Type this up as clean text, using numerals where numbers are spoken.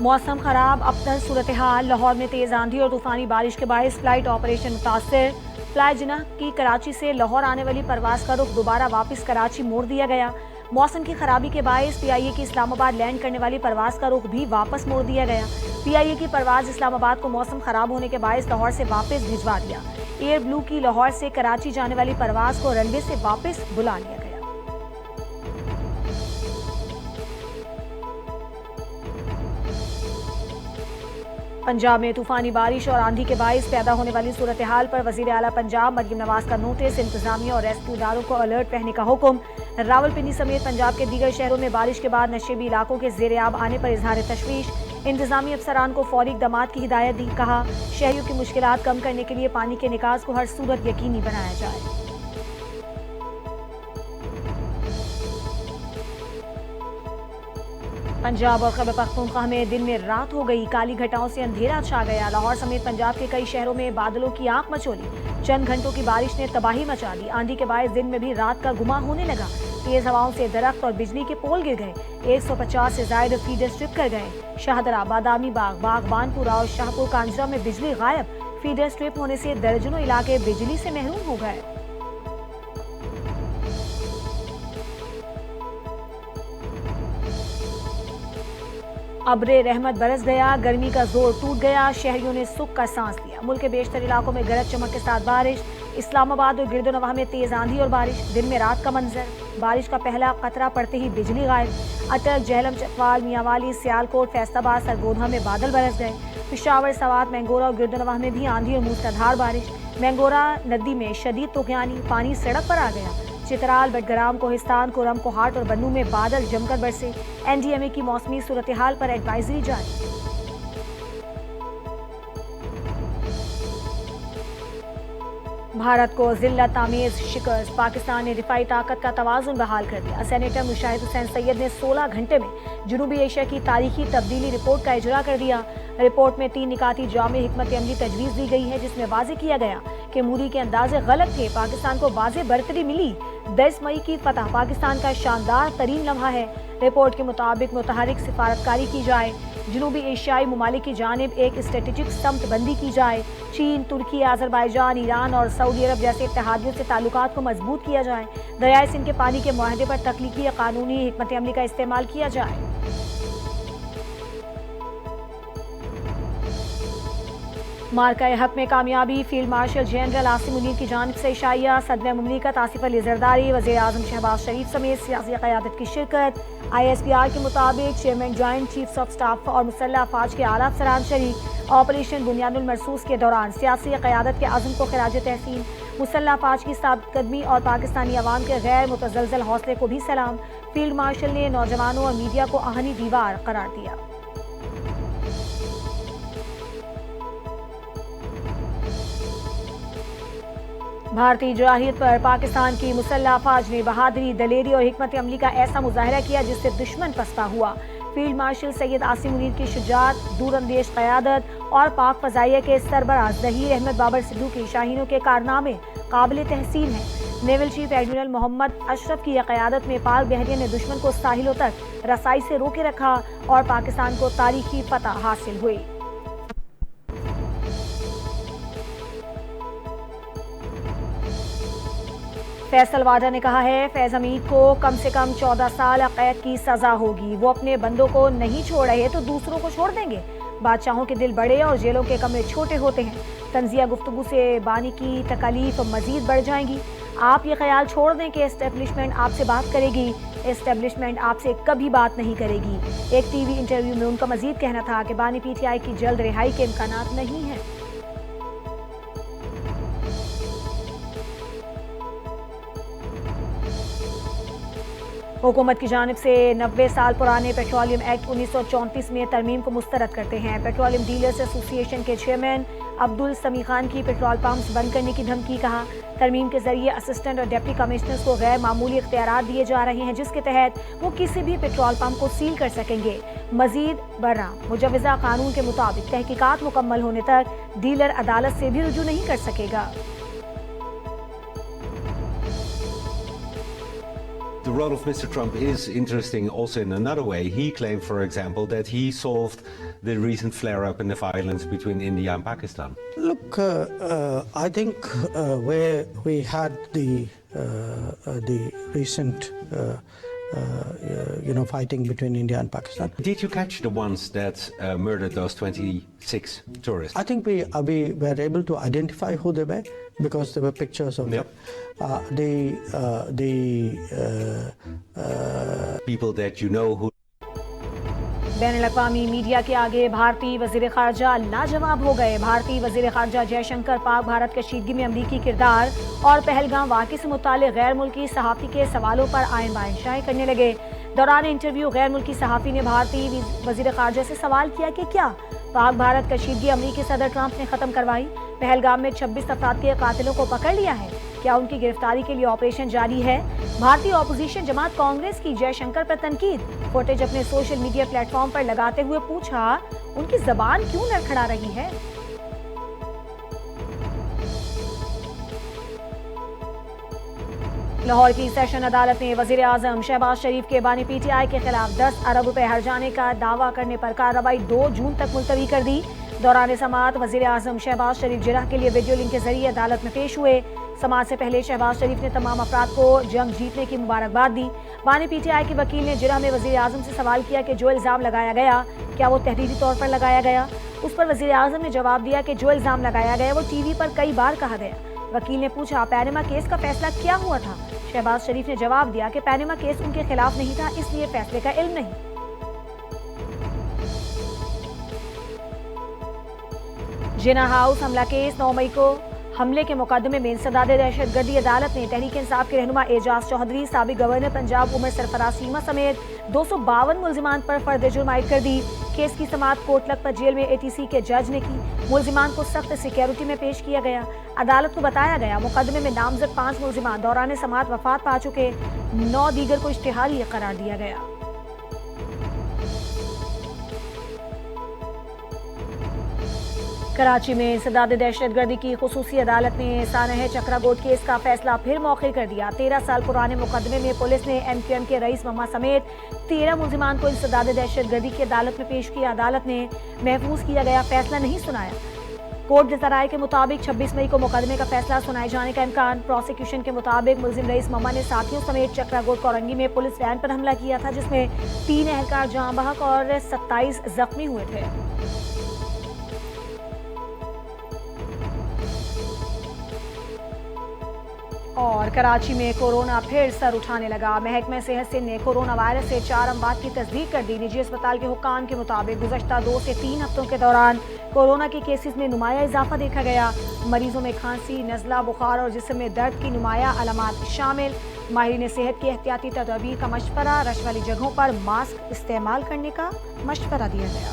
मौसम खराब, अबतर सूरत हाल। लाहौर में तेज आंधी और तूफानी बारिश के बायस फ्लाइट ऑपरेशन मुतासर। फ्लाई जिन्ना की कराची से लाहौर आने वाली परवाज का रुख दोबारा वापस कराची मोड़ दिया गया। मौसम की खराबी के बायस PIA की इस्लामाबाद लैंड करने वाली परवाज का रुख भी वापस मोड़ दिया गया। PIA की परवाज इस्लामाबाद को मौसम खराब होने के बायस लाहौर से वापस भिजवा दिया। एयर ब्लू की लाहौर से कराची जाने वाली परवाज को रनवे से वापस बुला लिया गया। पंजाब में तूफानी बारिश और आंधी के बायस पैदा होने वाली सूरत हाल पर वजीर आला पंजाब मरियम नवाज का नोटिस। इंतजामिया और रेस्क्यू इदारों को अलर्ट रहने का हुक्म। रावलपिंडी समेत पंजाब के दीगर शहरों में बारिश के बाद नशेबी इलाकों के जेर आब आने पर इजहार तशवीश। इंतजामी अफसरान को फौरी इक़दामात की हिदायत दी। कहा, शहरियों की मुश्किलात कम करने के लिए पानी के निकास को हर सूरत यकीनी बनाया जाए। पंजाब और खैबर पख्तूनख्वा में दिन में रात हो गई। काली घटाओं से अंधेरा छा गया। लाहौर समेत पंजाब के कई शहरों में बादलों की आंख मचोली। चंद घंटों की बारिश ने तबाही मचा दी। आंधी के बायस दिन में भी रात का गुमा होने लगा। तेज हवाओं से दरख्त और बिजली के पोल गिर गए। 150 से ज्यादा फीडर स्ट्रिप कर गए। शाहदरा, बादामी बाग, बागबानपुरा और शाहपुर कांजरा में बिजली गायब। फीडर स्ट्रिप होने से दर्जनों इलाके बिजली से महरूम हो गए। अब्रे रहमत बरस गया। गर्मी का जोर टूट गया। शहरियों ने सुख का सांस लिया। मुल्क के बेशतर इलाकों में गरज चमक के साथ बारिश। इस्लामाबाद और गिरदोनवाह में तेज आंधी और बारिश। दिन में रात का मंजर। बारिश का पहला कतरा पड़ते ही बिजली गायब। अटक, जहलम, चकवाल, मियांवाली, सियालकोट, फैसलाबाद, सरगोधा में बादल बरस गए। पिशावर, सवात, मैंगोरा और गिरदोनवाह में भी आंधी और मूसलाधार बारिश। मैंगोरा नदी में शदीद तुगयानी, पानी सड़क पर आ गया। चित्राल, बटग्राम, कोहिस्तान, कुरम, कोहाट और बन्नू में बादल जमकर बरसे। NDMA की मौसमी सूरत हाल पर एडवाइजरी जारी। भारत को जिल्लत आमेज शिकस्त। पाकिस्तान ने दिफाई ताकत का तवाज़ुन बहाल कर दिया। सेनेटर मुशाहिद हुसैन सैयद ने 16 घंटे में जनूबी एशिया की तारीखी तब्दीली रिपोर्ट का इजरा कर दिया। रिपोर्ट में 3 निकाती जामे हिकमत अमली तजवीज़ दी गई है, जिसमें वाज़ेह किया गया कि मूरी के अंदाजे गलत थे। पाकिस्तान को वाज़ेह बरतरी मिली। 10 मई की फतह पाकिस्तान का शानदार तरीन लम्हा है। रिपोर्ट के मुताबिक मुतहरिक सिफारतकारी की जाए। जनूबी एशियाई ममालिक की जानिब एक स्ट्रेटेजिक समत बंदी की जाए। चीन, तुर्की, अजरबैजान, ईरान और सऊदी अरब जैसे इत्तेहादियों से ताल्लुकात को मजबूत किया जाए। दरियाए सिंध के पानी के मुआहदे पर तख्लीकी या कानूनी हिकमत अमली का इस्तेमाल किया जाए। मार्का हक में कामयाबी। Field marshal general Asim Munir की जानिब से इशाइया। सदर मुमलिकत आसिफ अली जरदारी, वज़ीर आज़म शहबाज शरीफ समेत सियासी क़यादत की शिरकत। ISPR के मुताबिक chairman joint chiefs of staff और मुसल्लह अफवाज के आला अफसरान शरीक। ऑपरेशन बुनियानुल मरसूस के दौरान सियासी क़यादत के अज़्म को खिराज तहसीन। मुसल्लह अफवाज की साबित कदमी और पाकिस्तानी अवाम के गैर मुतज़लज़ल हौसले को भी सलाम। फील्ड मार्शल ने नौजवानों और मीडिया को आहनी दीवार करार दिया। भारतीय जराहियत पर पाकिस्तान की मुसल्लह अफवाज ने बहादुरी, दलेरी और हिकमत अमली का ऐसा मुजाहरा किया जिससे दुश्मन पस्ता हुआ। फील्ड मार्शल सैयद आसिम मुनीर की शुजाअत, दूरअंदेश क़यादत और पाक फ़ज़ाइया के सरबराह ज़हीर अहमद बाबर सिद्धू के शाहीनों के कारनामे काबिल तहसीन हैं। Naval chief admiral Mohammad Ashraf की क़यादत में पाक बहरिया ने दुश्मन को साहिलों तक रसाई से रोके रखा और पाकिस्तान को तारीखी फतह हासिल हुई। फैसल वाडा ने कहा है, फैज हमीद को कम से कम 14 साल कैद की सजा होगी। वो अपने बंदों को नहीं छोड़ रहे तो दूसरों को छोड़ देंगे। बादशाहों के दिल बड़े और जेलों के कमरे छोटे होते हैं। तंजिया गुफ्तगू से बानी की तकालीफ मजीद बढ़ जाएंगी। आप ये ख्याल छोड़ दें कि एस्टेब्लिशमेंट आपसे बात करेगी। एस्टेब्लिशमेंट आपसे कभी बात नहीं करेगी। एक TV इंटरव्यू में उनका मजीद कहना था कि बानी PTI की जल्द रिहाई के इम्कानात नहीं है। हुकूमत की जानिब से 90 साल पुराने पेट्रोलियम एक्ट 1934 में तरमीम को मुस्तरद करते हैं। पेट्रोलियम डीलर्स एसोसिएशन के चेयरमैन अब्दुल समी खान की पेट्रोल पंप्स बंद करने की धमकी। कहा, तरमीम के जरिए असिस्टेंट और डिप्टी कमिश्नर्स को गैर मामूली इख्तियारात दिए जा रहे हैं, जिसके तहत वो किसी भी पेट्रोल पंप को सील कर सकेंगे। मजीद बर्रा मुजवजा कानून के मुताबिक तहकीकात मुकम्मल होने तक डीलर अदालत से भी रुजू नहीं कर सकेगा। The the role of Mr. Trump is interesting also in another way. He claimed, for example, that he solved the recent flare-up in the violence between India and Pakistan. Look, I think where we had the recent fighting between India and Pakistan. Did you catch the ones that murdered those 26 tourists? I think we were able to identify who they were because there were pictures of them. People that you know who. बैनुल-अक़वामी media के आगे भारतीय वज़ीर ख़ारजा लाजवाब हो गए। भारतीय वज़ीर ख़ारजा जयशंकर पाक भारत कशीदगी में अमरीकी किरदार और पहलगाम वाक़े से मुताल्लिक़ गैर मुल्की सहाफ़ी के सवालों पर आइन बाइन शाये करने लगे। दौरान इंटरव्यू गैर मुल्की सहाफ़ी ने भारतीय वज़ीर ख़ारजा से सवाल किया कि क्या पाक भारत कशीदगी अमरीकी सदर ट्रंप ने ख़त्म करवाई? पहलगाम में 26 अफराद के कातिलों को पकड़ लिया है। क्या उनकी गिरफ्तारी के लिए ऑपरेशन जारी है? भारतीय ऑपोजिशन जमात कांग्रेस की जयशंकर पर तनकीद। फुटेज अपने सोशल मीडिया प्लेटफॉर्म पर लगाते हुए पूछा, उनकी जबान क्यों लड़खड़ा रही है? लाहौर की सेशन अदालत ने वजीर आजम शहबाज शरीफ के बानी PTI के खिलाफ 10 अरब रुपए हर्जाने का दावा करने पर कार्रवाई 2 जून तक मुलतवी कर दी। दौरान समाअत वजीर आजम शहबाज शरीफ जिरह के लिए वीडियो लिंक के जरिए अदालत में पेश हुए। समाअत से पहले शहबाज शरीफ ने तमाम अफराद को जंग जीतने की मुबारकबाद दी। बानी PTI के वकील ने जिरह में वजीर आजम से सवाल किया कि जो इल्जाम लगाया गया क्या वो तहरीरी तौर पर लगाया गया? उस पर वजीर आजम ने जवाब दिया कि जो इल्जाम लगाया गया वो TV पर कई बार कहा गया। वकील ने पूछा, पैनामा केस का फैसला क्या हुआ था? शहबाज शरीफ ने जवाब दिया कि पैनामा केस उनके खिलाफ नहीं था, इसलिए फैसले का इल्म नहीं। जिना हाउस हमला केस 9 मई को हमले के मुकदमे में इंसदादे दहशतगर्दी अदालत ने तहरीक इंसाफ के रहनुमा एजाज चौधरी, साबिक गवर्नर पंजाब उमर सरफराज चीमा समेत 252 मुल्जिमान पर फर्द जुर्म आयद कर दी। केस की समाअत कोट लखपत जेल में ATC के जज ने की। मुल्जिमान को सख्त सिक्योरिटी में पेश किया गया। अदालत को बताया गया मुकदमे में नामजद 5 मुल्जिमान दौरान समाअत वफात पा चुके, 9 दीगर को इश्तिहारी करार दिया गया। कराची में इंसदादे दहशतगर्दी की खुसूसी अदालत ने सानह चक्रागोट केस का फैसला फिर मौखिर कर दिया। 13 साल पुराने मुकदमे में पुलिस ने MQM के रईस मम्मा समेत 13 मुल्जिमान को इंसदादे दहशतगर्दी की अदालत में पेश किया। अदालत ने महफूज किया गया फैसला नहीं सुनाया। कोर्ट ज़राए के मुताबिक 26 मई को मुकदमे का फैसला सुनाए जाने का इम्कान। प्रोसिक्यूशन के मुताबिक मुल्जिम रईस मम्मा ने साथियों समेत चक्रागोट कोरंगी में पुलिस वैन पर हमला किया था, जिसमें 3 एहलकार जाँ बहक और 27 जख्मी हुए थे। और कराची में कोरोना फिर सर उठाने लगा। महकमे सेहत सिंध ने कोरोना वायरस से 4 अमवात की तस्दीक कर दी। निजी अस्पताल के हुक्काम के मुताबिक गुज़श्ता 2 से 3 हफ्तों के दौरान कोरोना के केसेस में नुमाया इजाफा देखा गया। मरीजों में खांसी, नज़ला, बुखार और जिस्म में दर्द की नुमाया अलामात शामिल। माहिरीन सेहत की एहतियाती तदबीर का मशवरा, रश वाली जगहों पर मास्क इस्तेमाल करने का मशवरा दिया गया।